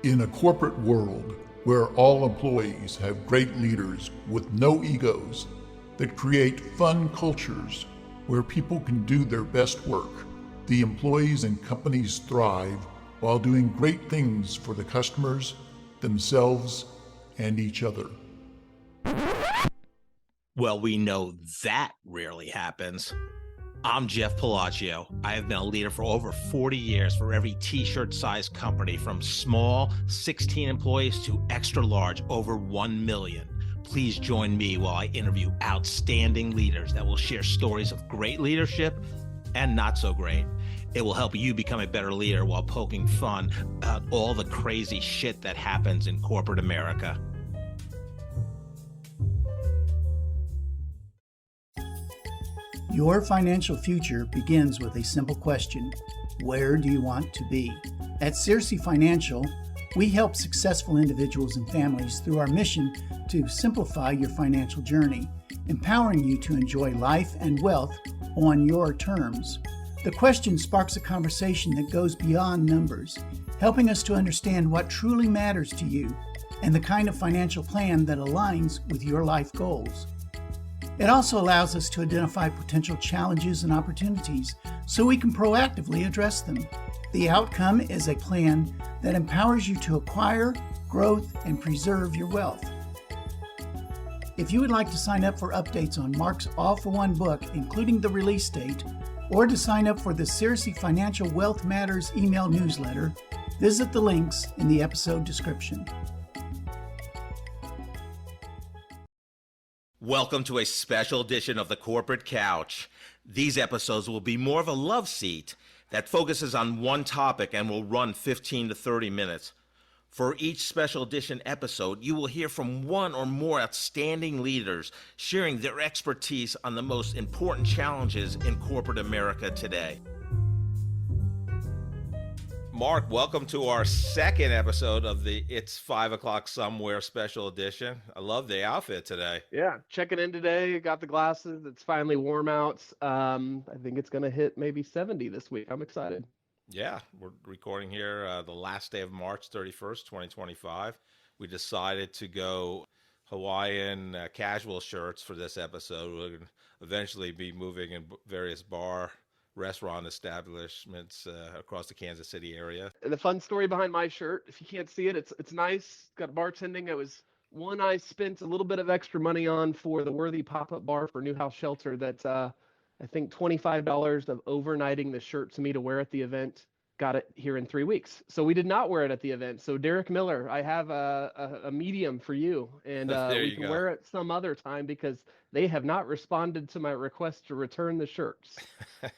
In a corporate world where all employees have great leaders with no egos that create fun cultures where people can do their best work, the employees and companies thrive while doing great things for the customers, themselves, and each other. Well, we know that rarely happens. I'm Jeff Palacio. I have been a leader for over 40 years for every t-shirt size company, from small 16 employees to extra large over 1 million. Please join me while I interview outstanding leaders that will share stories of great leadership and not so great. It will help you become a better leader while poking fun about all the crazy shit that happens in corporate America. Your financial future begins with a simple question: where do you want to be? At Searcy Financial, we help successful individuals and families through our mission to simplify your financial journey, empowering you to enjoy life and wealth on your terms. The question sparks a conversation that goes beyond numbers, helping us to understand what truly matters to you and the kind of financial plan that aligns with your life goals. It also allows us to identify potential challenges and opportunities so we can proactively address them. The outcome is a plan that empowers you to acquire, growth, and preserve your wealth. If you would like to sign up for updates on Marc's all-for-one book, including the release date, or to sign up for the Searcy Financial Wealth Matters email newsletter, visit the links in the episode description. Welcome to a special edition of the Corporate Couch. These episodes will be more of a love seat that focuses on one topic and will run 15 to 30 minutes. For each special edition episode, you will hear from one or more outstanding leaders sharing their expertise on the most important challenges in corporate America today. Marc, welcome to our second episode of the It's 5 o'clock Somewhere special edition. I love the outfit today. Yeah, checking in today. Got the glasses. It's finally warm out. I think it's going to hit maybe 70 this week. I'm excited. Yeah, we're recording here the last day of March 31st, 2025. We decided to go Hawaiian casual shirts for this episode. We're going to eventually be moving in various restaurant establishments across the Kansas City area. And the fun story behind my shirt, if you can't see it, it's nice. Got bartending. I spent a little bit of extra money on for the Worthy pop-up bar for New House Shelter that I think $25 of overnighting the shirt to me to wear at the event. Got it here in 3 weeks. So we did not wear it at the event. So Derek Miller, I have a medium for you, and we can wear it some other time because they have not responded to my request to return the shirts.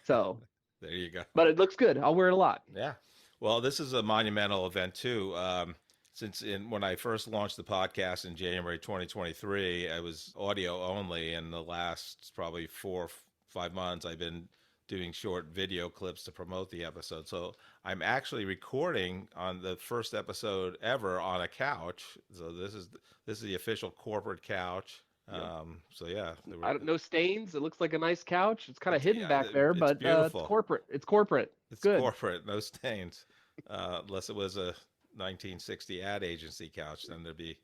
So there you go. But it looks good. I'll wear it a lot. Yeah. Well, this is a monumental event too. When I first launched the podcast in January 2023, I was audio only, and the last probably 4 or 5 months I've been doing short video clips to promote the episode. So I'm actually recording on the first episode ever on a couch. So this is the official corporate couch. So yeah, no stains. It looks like a nice couch. It's kind of hidden back there, but it's corporate. It's corporate. It's good. Corporate, no stains. Unless it was a 1960 ad agency couch, then there'd be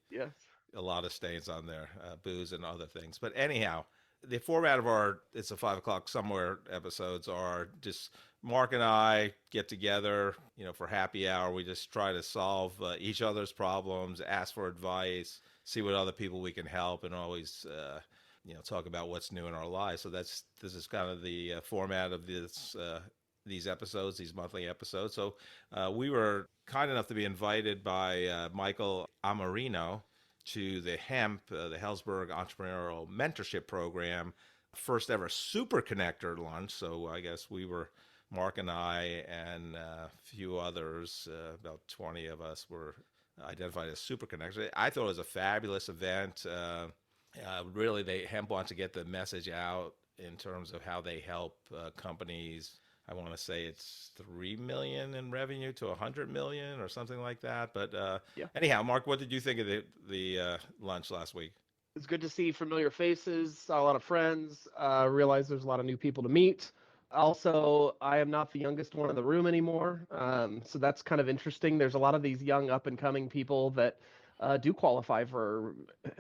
a lot of stains on there, booze and other things. But anyhow, the format of our It's a 5 o'clock Somewhere episodes are just Marc and I get together, for happy hour. We just try to solve each other's problems, ask for advice, see what other people we can help, and always, talk about what's new in our lives. So this is kind of the format of these episodes, these monthly episodes. So we were kind enough to be invited by Michael Amarino to the the Hellsberg Entrepreneurial Mentorship Program, first ever Super Connector lunch. So I guess Marc and I and a few others, about 20 of us were identified as Super Connectors. I thought it was a fabulous event. Really, Hemp wants to get the message out in terms of how they help companies. I want to say it's 3 million in revenue to 100 million or something like that. But anyhow, Marc, what did you think of the lunch last week? It's good to see familiar faces, saw a lot of friends, realized there's a lot of new people to meet. Also, I am not the youngest one in the room anymore. So that's kind of interesting. There's a lot of these young up and coming people that do qualify for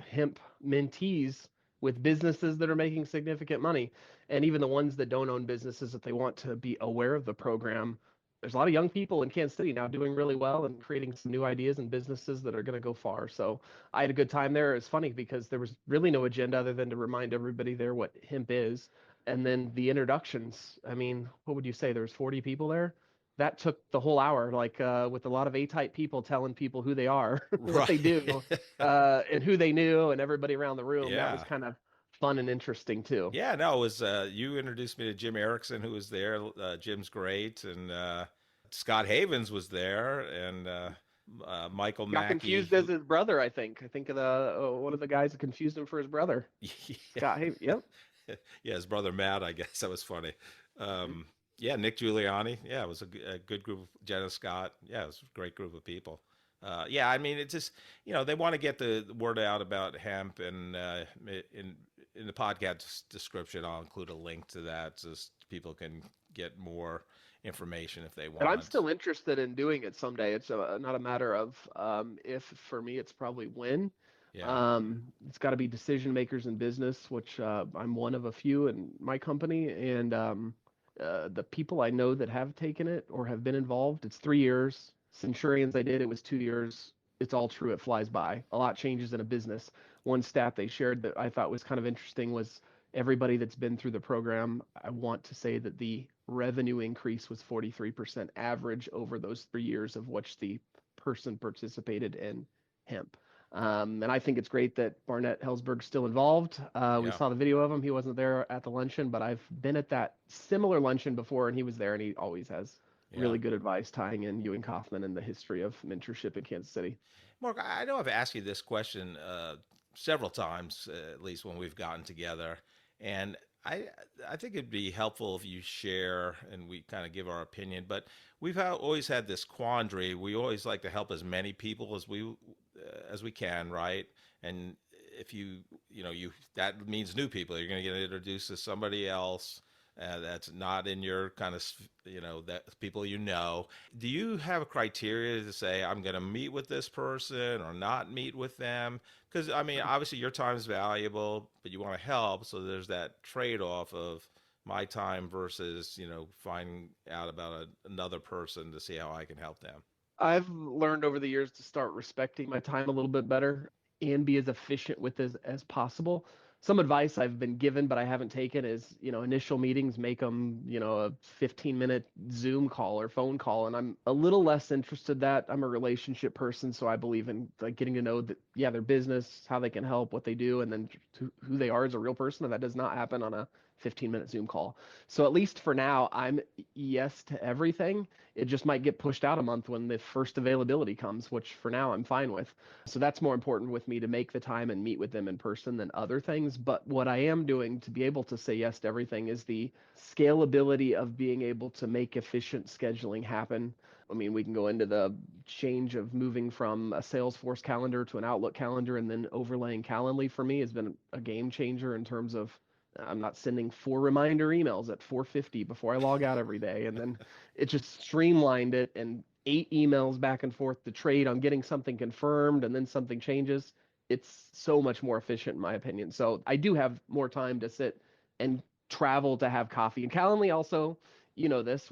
hemp mentees with businesses that are making significant money. And even the ones that don't own businesses, if they want to be aware of the program, there's a lot of young people in Kansas City now doing really well and creating some new ideas and businesses that are going to go far. So I had a good time there. It's funny because there was really no agenda other than to remind everybody there what hemp is. And then the introductions. I mean, what would you say? There's 40 people there. That took the whole hour, like with a lot of A-type people telling people who they are, what they do, and who they knew, and everybody around the room. That was kind of fun and interesting too. Yeah, no, it was you introduced me to Jim Erickson, who was there. Jim's great, and Scott Havens was there, and Michael Got Mackey. Confused as his brother, I think. I think of the one of the guys that confused him for his brother. Yeah. Scott Havens. Yep. Yeah, his brother Matt. I guess that was funny. Yeah, Nick Giuliani. Yeah, it was a good group. Jenna Scott. Yeah, it was a great group of people. Yeah, I mean, it's just, they want to get the word out about hemp, and in the podcast description, I'll include a link to that so people can get more information if they want. And I'm still interested in doing it someday. It's not a matter of if. For me, it's probably when. Yeah. It's got to be decision makers in business, which I'm one of a few in my company, and the people I know that have taken it or have been involved, it's 3 years. Centurions I did, it was 2 years. It's all true. It flies by. A lot changes in a business. One stat they shared that I thought was kind of interesting was everybody that's been through the program, I want to say that the revenue increase was 43% average over those 3 years of which the person participated in hemp. And I think it's great that Barnett Hellsberg's still involved. We saw the video of him. He wasn't there at the luncheon, but I've been at that similar luncheon before, and he was there, and he always has really good advice tying in Ewing Kauffman and the history of mentorship in Kansas City. Mark, I know I've asked you this question several times, at least when we've gotten together, and I think it'd be helpful if you share and we kind of give our opinion. But we've always had this quandary. We always like to help as many people as we can, right? And if you that means new people. You're going to get introduced to somebody else that's not in your kind of, that people Do you have a criteria to say, I'm going to meet with this person or not meet with them? Because, I mean, obviously your time is valuable, but you want to help. So there's that trade-off of my time versus, finding out about another person to see how I can help them. I've learned over the years to start respecting my time a little bit better and be as efficient with it as possible. Some advice I've been given, but I haven't taken is, initial meetings, make them, a 15-minute Zoom call or phone call. And I'm a little less interested in that. I'm a relationship person, so I believe in like getting to know their business, how they can help, what they do, and then who they are as a real person. And that does not happen on a 15-minute Zoom call. So at least for now, I'm yes to everything. It just might get pushed out a month when the first availability comes, which for now I'm fine with. So that's more important with me to make the time and meet with them in person than other things. But what I am doing to be able to say yes to everything is the scalability of being able to make efficient scheduling happen. I mean, we can go into the change of moving from a Salesforce calendar to an Outlook calendar and then overlaying Calendly for me has been a game changer in terms of I'm not sending 4 reminder emails at 4:50 before I log out every day. And then it just streamlined it, and 8 emails back and forth to trade on getting something confirmed and then something changes. It's so much more efficient in my opinion. So I do have more time to sit and travel to have coffee. And Calendly also, this,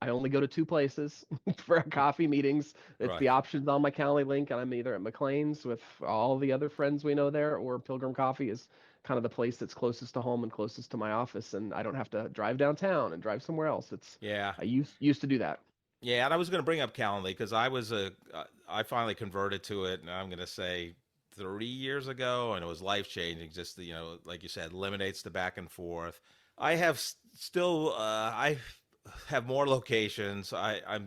I only go to 2 places for coffee meetings. It's the options on my Calendly link, and I'm either at McLain's with all the other friends we know there, or Pilgrim Coffee is kind of the place that's closest to home and closest to my office, and I don't have to drive downtown and drive somewhere else. I used to do that. Yeah, and I was going to bring up Calendly because I finally converted to it, and I'm going to say 3 years ago, and it was life changing. Just like you said, eliminates the back and forth. I have I have more locations. I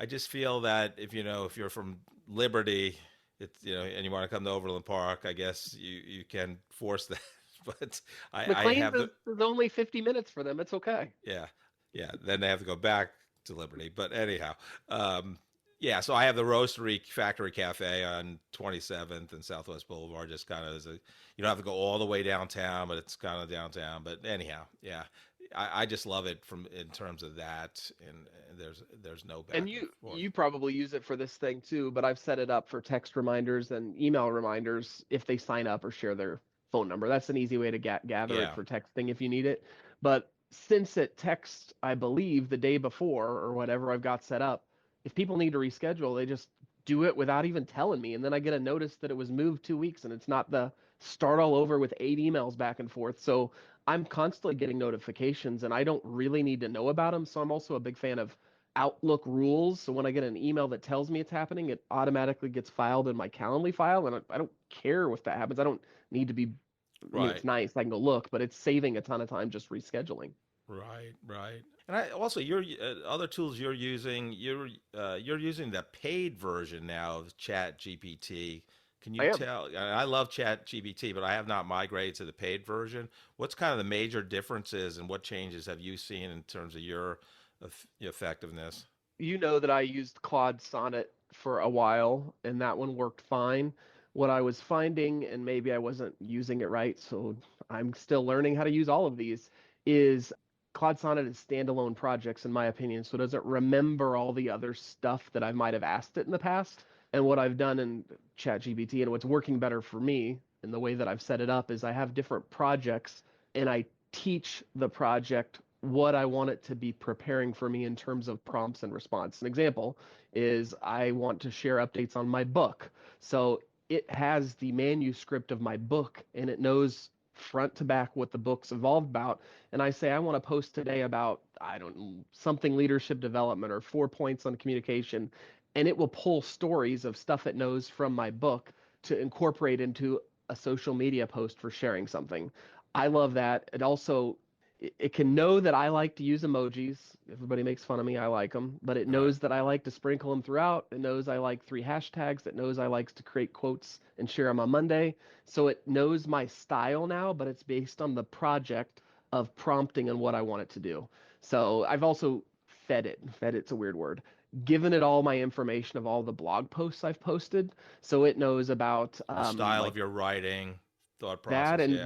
just feel that if you're from Liberty, it's and you want to come to Overland Park, I guess you can force that. But McLain's is only 50 minutes for them. It's okay. Yeah. Then they have to go back to Liberty. But anyhow, so I have the Roastery Factory Cafe on 27th and Southwest Boulevard. Just kind of you don't have to go all the way downtown, but it's kind of downtown. But anyhow, yeah. I just love it in terms of that, and there's no back And and forth. you probably use it for this thing too, but I've set it up for text reminders and email reminders if they sign up or share their phone number. That's an easy way to gather it Yeah. for texting if you need it. But since it texts, I believe, the day before or whatever I've got set up, if people need to reschedule, they just do it without even telling me. And then I get a notice that it was moved 2 weeks and it's not the start all over with 8 emails back and forth. So I'm constantly getting notifications and I don't really need to know about them. So I'm also a big fan of Outlook rules. So when I get an email that tells me it's happening, it automatically gets filed in my Calendly file. And I don't care if that happens. I don't need to be, I mean, Right. it's nice. I can go look, but it's saving a ton of time just rescheduling. Right, right. And I also your other tools you're using the paid version now of Chat GPT. Can I you am. tell? I love Chat GPT, but I have not migrated to the paid version. What's kind of the major differences and what changes have you seen in terms of your effectiveness? You know that I used Claude Sonnet for a while, and that one worked fine. What I was finding, and maybe I wasn't using it right, so I'm still learning how to use all of these, is Claude Sonnet is standalone projects, in my opinion, so it doesn't remember all the other stuff that I might have asked it in the past. And what I've done in ChatGPT, and what's working better for me, and the way that I've set it up, is I have different projects, and I teach the project what I want it to be preparing for me in terms of prompts and response. An example is I want to share updates on my book. So it has the manuscript of my book and it knows front to back what the book's evolved about. And I say, I want to post today about, I don't know, something leadership development or 4 points on communication. And it will pull stories of stuff it knows from my book to incorporate into a social media post for sharing something. I love that. It also it can know that I like to use emojis. Everybody makes fun of me. I like them, but it Right. knows that I like to sprinkle them throughout. It knows I like 3 hashtags. It knows I like to create quotes and share them on Monday. So it knows my style now, but it's based on the project of prompting and what I want it to do. So I've also fed it. Fed it's a weird word. Given it all my information of all the blog posts I've posted, so it knows about The style like of your writing, thought that process. and Yeah.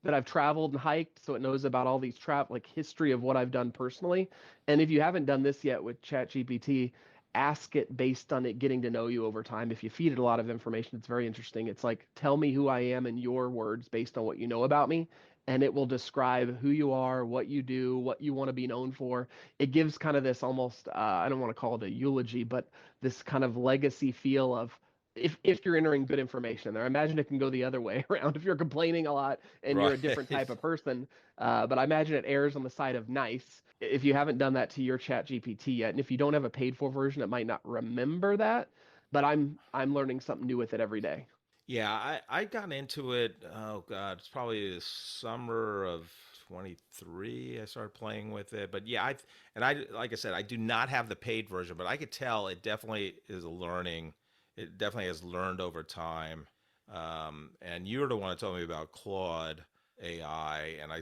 that I've traveled and hiked, so it knows about all these like history of what I've done personally. And if you haven't done this yet with ChatGPT, ask it based on it getting to know you over time. If you feed it a lot of information, it's very interesting. It's like, tell me who I am in your words based on what you know about me. And it will describe who you are, what you do, what you want to be known for. It gives kind of this almost, I don't want to call it a eulogy, but this kind of legacy feel of if you're entering good information there. I imagine it can go the other way around if you're complaining a lot and you're Right. a different type of person. But I imagine it errs on the side of nice. If you haven't done that to your Chat GPT yet, and if you don't have a paid for version, it might not remember that. But I'm learning something new with it every day. Yeah, I got into it. Oh God, it's probably the summer of 23. I started playing with it, but yeah, I like I said, I do not have the paid version, but I could tell it definitely is a learning. It definitely has learned over time. And you're the one that told me about Claude AI, and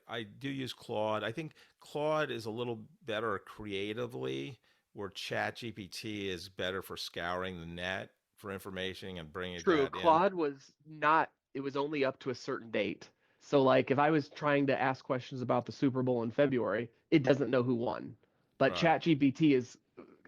I do use Claude. I think Claude is a little better creatively, where ChatGPT is better for scouring the net for information and bringing True, that in. Claude was not, it was only up to a certain date. So like if I was trying to ask questions about the Super Bowl in February, it doesn't know who won. But Right, ChatGPT is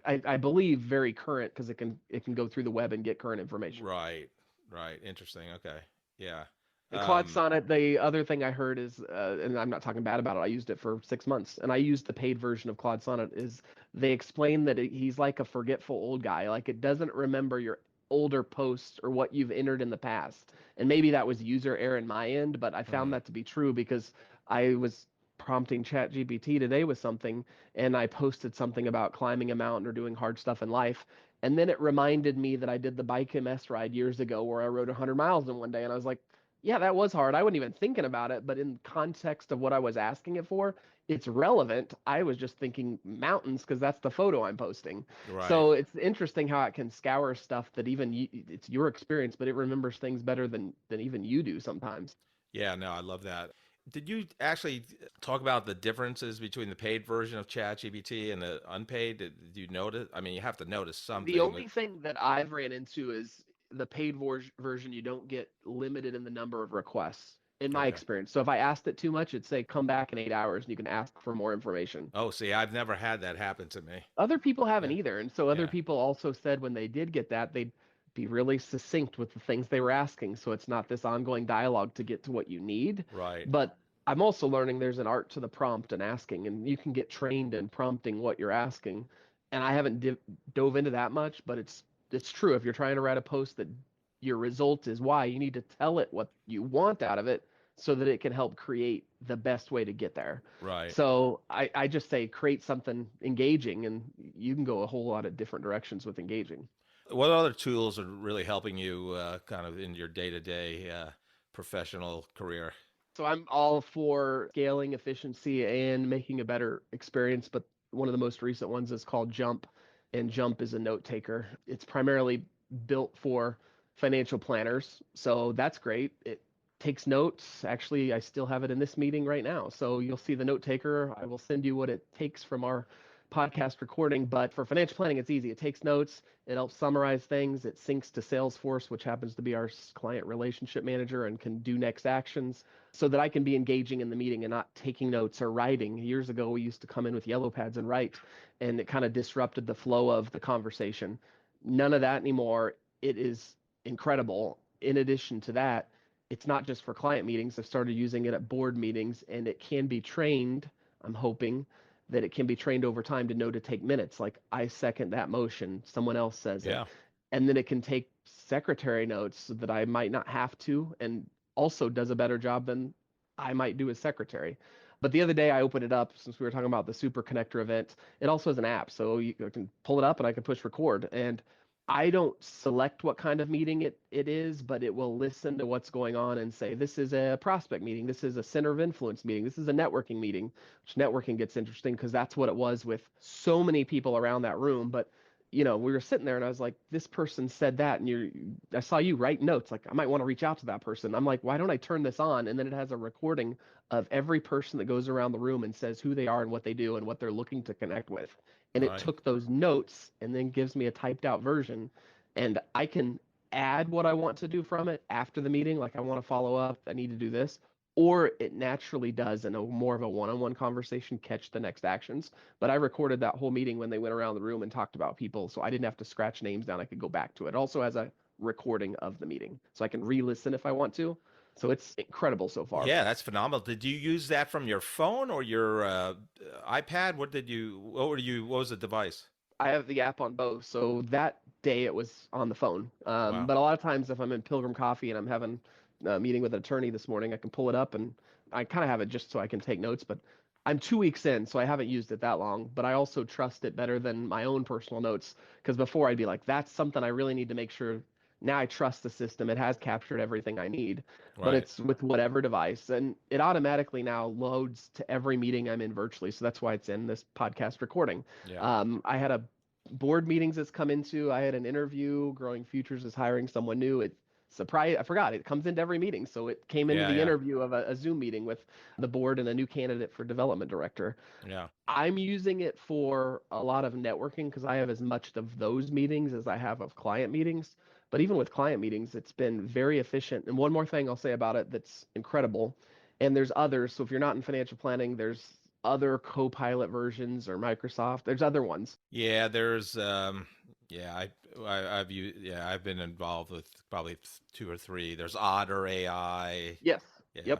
I believe very current because it can go through the web and get current information. right, right. Interesting. Okay, yeah. And Claude Um, Sonnet, the other thing I heard is, and I'm not talking bad about it. I used it for 6 months, and I used the paid version of Claude Sonnet. Is they explain that he's like a forgetful old guy. Like it doesn't remember your older posts or what you've entered in the past. And maybe that was user error in my end, but I found hmm, that to be true because I was prompting ChatGPT today with something, and I posted something about climbing a mountain or doing hard stuff in life. And then it reminded me that I did the bike MS ride years ago where I rode 100 miles in one day. And I was like, yeah, that was hard. I wasn't even thinking about it, but in context of what I was asking it for, it's relevant. I was just thinking mountains because that's the photo I'm posting. right. So it's interesting how it can scour stuff that even it's your experience, but it remembers things better than even you do sometimes. Yeah, no, I love that. Did you actually talk about the differences between the paid version of ChatGPT and the unpaid? Did you notice? I mean, you have to notice The something. only thing that I've ran into is the paid version, you don't get limited in the number of requests. in my experience. So if I asked it too much, it'd say, come back in 8 hours and you can ask for more information. Oh, see, I've never had that happen to me. Other people haven't Yeah. either. And so other people also said when they did get that, they'd be really succinct with the things they were asking. So it's not this ongoing dialogue to get to what you need. Right. But I'm also learning there's an art to the prompt and asking, and you can get trained in prompting what you're asking. And I haven't dove into that much, but it's true. If you're trying to write a post that your result is why, you need to tell it what you want out of it so that it can help create the best way to get there. Right. So I just say create something engaging, and you can go a whole lot of different directions with engaging. What other tools are really helping you kind of in your day-to-day professional career? So I'm all for scaling efficiency and making a better experience, but one of the most recent ones is called Jump, and Jump is a note taker. It's primarily built for financial planners, so that's great. It takes notes. Actually, I still have it in this meeting right now. So you'll see the note taker. I will send you what it takes from our podcast recording, but for financial planning, it's easy. It takes notes. It helps summarize things. It syncs to Salesforce, which happens to be our client relationship manager, and can do next actions so that I can be engaging in the meeting and not taking notes or writing. Years ago, we used to come in with yellow pads and write, and it kind of disrupted the flow of the conversation. None of that anymore. It is incredible. In addition to that, it's not just for client meetings. I've started using it at board meetings, and it can be trained. I'm hoping that it can be trained over time to know to take minutes. Like, I second that motion, someone else says it. And then it can take secretary notes so that I might not have to, and also does a better job than I might do as secretary. But the other day I opened it up, since we were talking about the Super Connector event. It also has an app, so you can pull it up and I can push record. And I don't select what kind of meeting it is, but it will listen to what's going on and say, this is a prospect meeting, this is a center of influence meeting, this is a networking meeting, which networking gets interesting because that's what it was with so many people around that room. But we were sitting there and I was like, this person said that, and I saw you write notes, like, I might want to reach out to that person. I'm like, why don't I turn this on? And then it has a recording of every person that goes around the room and says who they are and what they do and what they're looking to connect with. And it took those notes and then gives me a typed out version, and I can add what I want to do from it after the meeting. Like, I want to follow up, I need to do this, or it naturally does in a more of a one-on-one conversation catch the next actions. But I recorded that whole meeting when they went around the room and talked about people, so I didn't have to scratch names down. I could go back to it. It also has a recording of the meeting, so I can re-listen if I want to. So it's incredible so far. Yeah, that's phenomenal. Did you use that from your phone or your iPad? What was the device? I have the app on both. So that day it was on the phone. But a lot of times if I'm in Pilgrim Coffee and I'm having a meeting with an attorney this morning, I can pull it up, and I kind of have it just so I can take notes. But I'm 2 weeks in, so I haven't used it that long. But I also trust it better than my own personal notes, because before I'd be like, that's something I really need to make sure. Now I trust the system. It has captured everything I need, but it's with whatever device. And it automatically now loads to every meeting I'm in virtually. So that's why it's in this podcast recording. I had a board meetings it's come into. I had an interview. Growing Futures is hiring someone new. I forgot. It comes into every meeting. So it came into the interview of a Zoom meeting with the board and a new candidate for development director. I'm using it for a lot of networking because I have as much of those meetings as I have of client meetings. But even with client meetings, it's been very efficient. And one more thing I'll say about it that's incredible, and there's others. So if you're not in financial planning, there's other Copilot versions, or Microsoft. There's other ones. Yeah, there's I've been involved with probably 2 or 3. There's Otter AI. Yes. Yeah.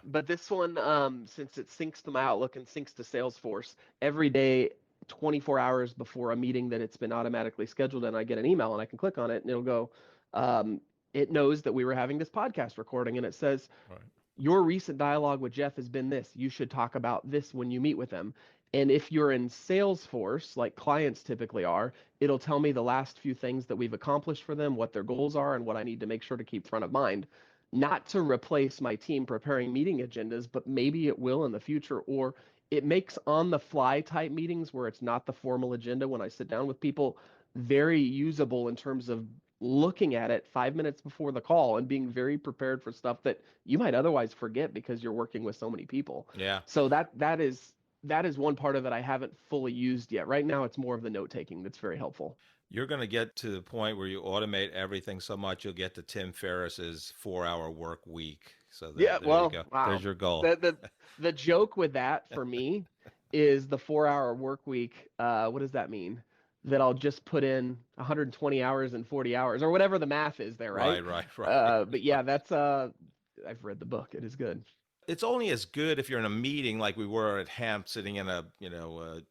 But this one, since it syncs to my Outlook and syncs to Salesforce, every day, 24 hours before a meeting that it's been automatically scheduled, and I get an email and I can click on it and it'll go, it knows that we were having this podcast recording, and it says, your recent dialogue with Jeff has been this. You should talk about this when you meet with them. And if you're in Salesforce, like clients typically are, it'll tell me the last few things that we've accomplished for them, what their goals are, and what I need to make sure to keep front of mind. Not to replace my team preparing meeting agendas, but maybe it will in the future, or it makes on-the-fly type meetings where it's not the formal agenda when I sit down with people very usable in terms of looking at it 5 minutes before the call and being very prepared for stuff that you might otherwise forget because you're working with so many people. So that is one part of it I haven't fully used yet. Right now, it's more of the note-taking that's very helpful. You're going to get to the point where you automate everything so much you'll get to Tim Ferriss's 4-hour work week. So Yeah, there you well, go. wow. There's your goal. The joke with that for me is the 4-hour work week. What does that mean? That I'll just put in 120 hours and 40 hours or whatever the math is there, right? Right. But yeah, that's I've read the book. It is good. It's only as good if you're in a meeting like we were at Hemp, sitting in a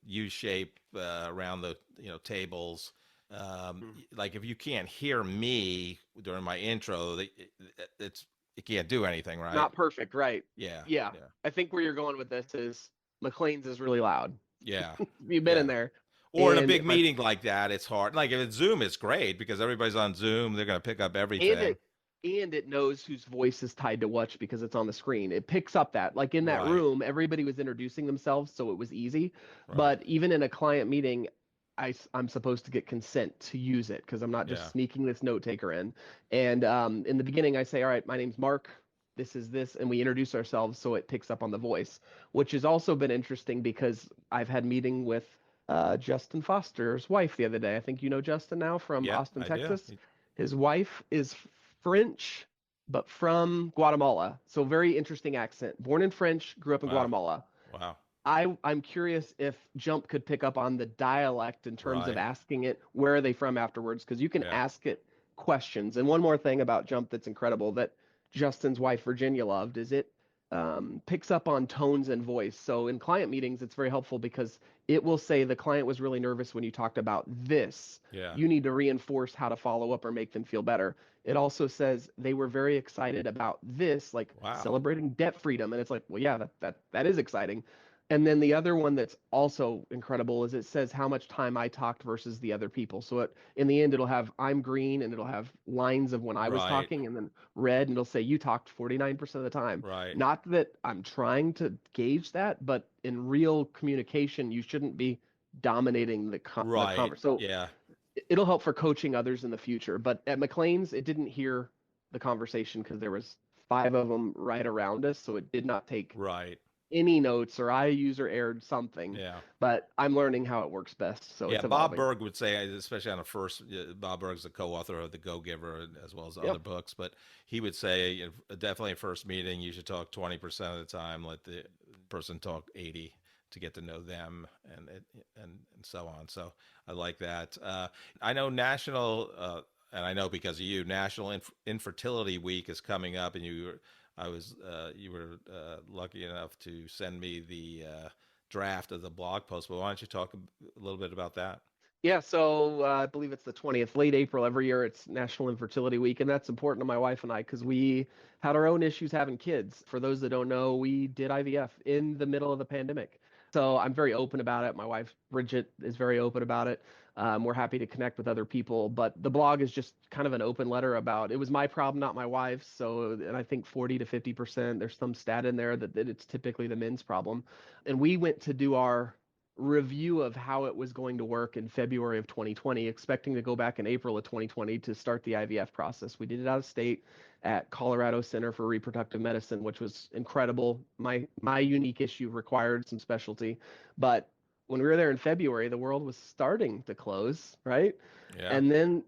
U shape around the tables. Like if you can't hear me during my intro, it's you can't do anything, right? Not perfect, right? Yeah, Yeah. yeah, I think where you're going with this is McLain's is really loud. yeah, You've been yeah. in there. Or in a big meeting like that, it's hard. Like if it's Zoom, it's great because everybody's on Zoom. They're going to pick up everything. And it knows whose voice is tied to what because it's on the screen. It picks up that. Like in that Right, room, everybody was introducing themselves, so it was easy. right. But even in a client meeting, I'm supposed to get consent to use it because I'm not just Yeah, sneaking this note taker in. And in the beginning, I say, all right, my name's Mark. This is this, and we introduce ourselves so it picks up on the voice, which has also been interesting because I've had meeting with Justin Foster's wife the other day. I think you know Justin now from yeah, Austin, I do. Texas. His wife is French, but from Guatemala. So very interesting accent. Born in French, grew up in Wow, Guatemala. wow. I'm curious if Jump could pick up on the dialect in terms of Right. asking it where are they from afterwards, because you can Yeah, ask it questions. And one more thing about Jump that's incredible that Justin's wife Virginia loved is it picks up on tones and voice. So in client meetings, it's very helpful because it will say the client was really nervous when you talked about this. yeah. You need to reinforce how to follow up or make them feel better. It also says they were very excited about this, like Wow. celebrating debt freedom. And it's like, well, yeah, that is exciting. And then the other one that's also incredible is it says how much time I talked versus the other people. So in the end, it'll have I'm green and it'll have lines of when I was Right, talking and then red and it'll say you talked 49% of the time. right, Not that I'm trying to gauge that, but in real communication, you shouldn't be dominating the right. conversation. So Yeah, it'll help for coaching others in the future. But at McLain's, it didn't hear the conversation because there was 5 of them right around us. So it did not take right. any notes or I user errored something, Yeah. but I'm learning how it works best. So Yeah, it's Bob evolving. Berg would say, especially on a first, Bob Berg's the co-author of The Go-Giver as well as other Yep. books, but he would say definitely a first meeting, you should talk 20% of the time, let the person talk 80 to get to know them and so on. So I like that. I know and I know because of you, National Infertility Week is coming up, and you were lucky enough to send me the draft of the blog post. But why don't you talk a little bit about that? Yeah, so I believe it's the 20th, late April every year. It's National Infertility Week, and that's important to my wife and I because we had our own issues having kids. For those that don't know, we did IVF in the middle of the pandemic. So I'm very open about it. My wife, Bridget, is very open about it. We're happy to connect with other people, but the blog is just kind of an open letter about it was my problem, not my wife's. So, and I think 40 to 50%, there's some stat in there that it's typically the men's problem. And we went to do our review of how it was going to work in February of 2020, expecting to go back in April of 2020 to start the IVF process. We did it out of state at Colorado Center for Reproductive Medicine, which was incredible. My unique issue required some specialty, but when we were there in February, the world was starting to close, right? Yeah. And then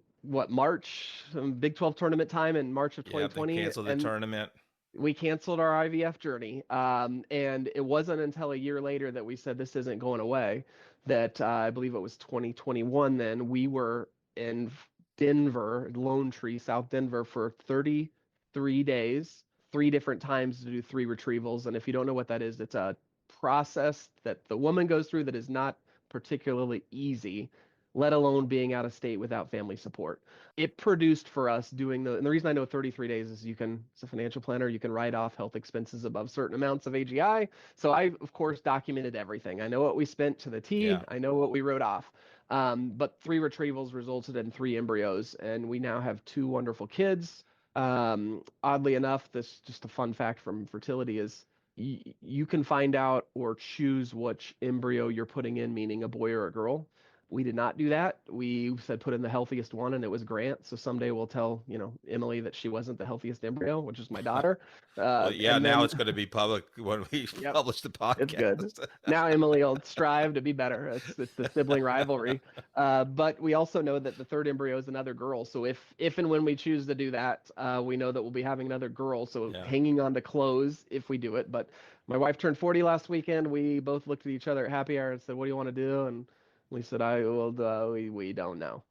March, Big 12 tournament time in March of Yeah, they 2020, canceled the and tournament. we canceled our IVF journey. And it wasn't until a year later that we said this isn't going away, that I believe it was 2021 then, we were in Denver, Lone Tree, South Denver, for 33 days, 3 different times to do 3 retrievals. And if you don't know what that is, it's a process that the woman goes through that is not particularly easy, let alone being out of state without family support. It produced for us doing and the reason I know 33 days is as a financial planner, you can write off health expenses above certain amounts of AGI. So I, of course, documented everything. I know what we spent to the T. Yeah. I know what we wrote off. But 3 retrievals resulted in 3 embryos, and we now have 2 wonderful kids. Oddly enough, this just a fun fact from fertility is you can find out or choose which embryo you're putting in, meaning a boy or a girl. We did not do that. We said put in the healthiest one, and it was Grant. So someday we'll tell, Emily that she wasn't the healthiest embryo, which is my daughter. Well, yeah, and now then, it's going to be public when we Yep, publish the it's good. podcast. Now Emily will strive to be better. It's the sibling rivalry. But we also know that the third embryo is another girl. So if and when we choose to do that, we know that we'll be having another girl. So Yeah. hanging on to clothes if we do it. But my wife turned 40 last weekend. We both looked at each other at happy hour and said, "What do you want to do?" And we said, we don't know."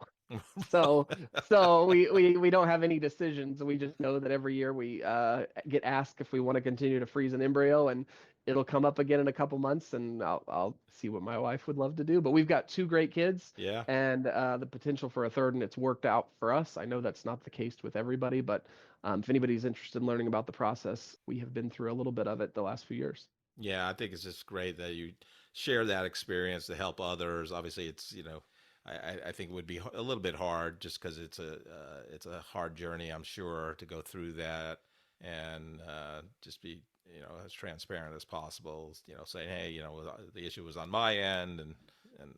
So we don't have any decisions. We just know that every year we get asked if we want to continue to freeze an embryo, and it'll come up again in a couple months, and I'll see what my wife would love to do. But we've got 2 great kids, Yeah. and the potential for a third, and it's worked out for us. I know that's not the case with everybody, but if anybody's interested in learning about the process, we have been through a little bit of it the last few years. Yeah, I think it's just great that you share that experience to help others. Obviously, it's I think it would be a little bit hard just because it's a hard journey, I'm sure, to go through that and just be as transparent as possible. Saying, hey, the issue was on my end, and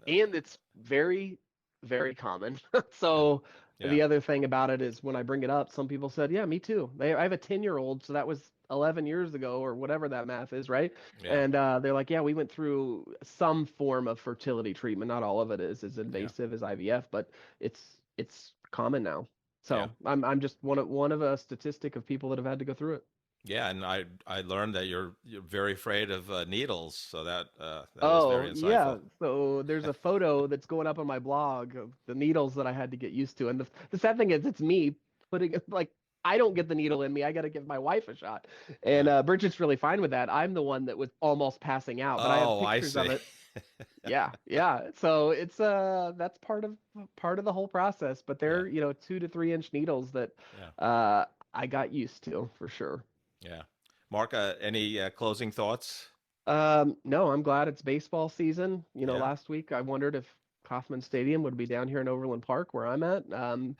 it's very, very common. So Yeah. the other thing about it is when I bring it up, some people said, "Yeah, me too." I have a 10-year-old, so that was 11 years ago or whatever that math is, right? Yeah. And they're like, "Yeah, we went through some form of fertility treatment. Not all of it is as invasive as IVF, but it's common now." So Yeah. I'm just one of a statistic of people that have had to go through it. Yeah, and I learned that you're very afraid of needles, so that was very insightful. Yeah. So there's a photo that's going up on my blog of the needles that I had to get used to, and the sad thing is, it's me putting like I don't get the needle in me. I got to give my wife a shot, and Bridget's really fine with that. I'm the one that was almost passing out, but I have pictures of it. Yeah. So it's that's part of the whole process, but they're 2 to 3 inch needles that I got used to for sure. Yeah. Marc, any closing thoughts? No, I'm glad it's baseball season. Yeah. Last week I wondered if Kauffman Stadium would be down here in Overland Park where I'm at.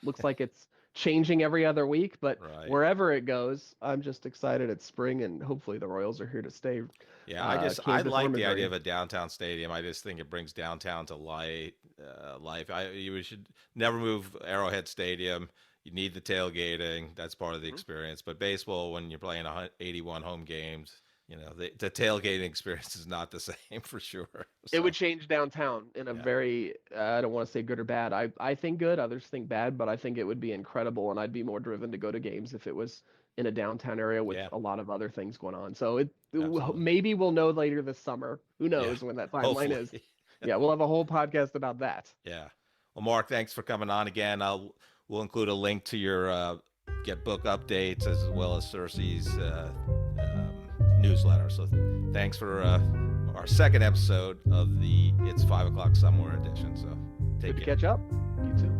Looks like it's changing every other week, but Right. wherever it goes, I'm just excited it's spring and hopefully the Royals are here to stay. Yeah, I like the idea of a downtown stadium. I just think it brings downtown to life. We should never move Arrowhead Stadium. You need the tailgating. That's part of the experience. But baseball, when you're playing 81 home games, the tailgating experience is not the same for sure. So, it would change downtown in a very, I don't want to say good or bad. I think good, others think bad, but I think it would be incredible, and I'd be more driven to go to games if it was in a downtown area with a lot of other things going on. So maybe we'll know later this summer. Who knows when that timeline is. Yeah, we'll have a whole podcast about that. Yeah. Well, Marc, thanks for coming on again. We'll include a link to your get book updates as well as Cersei's newsletter. So thanks for our second episode of the It's 5 O'Clock Somewhere edition. So good to catch up. You too.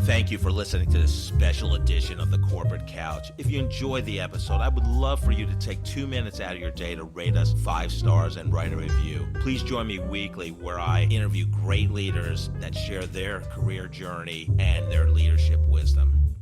Thank you for listening to this special edition of The Corporate Couch. If you enjoyed the episode, I would love for you to take 2 minutes out of your day to rate us 5 stars and write a review. Please join me weekly where I interview great leaders that share their career journey and their leadership wisdom.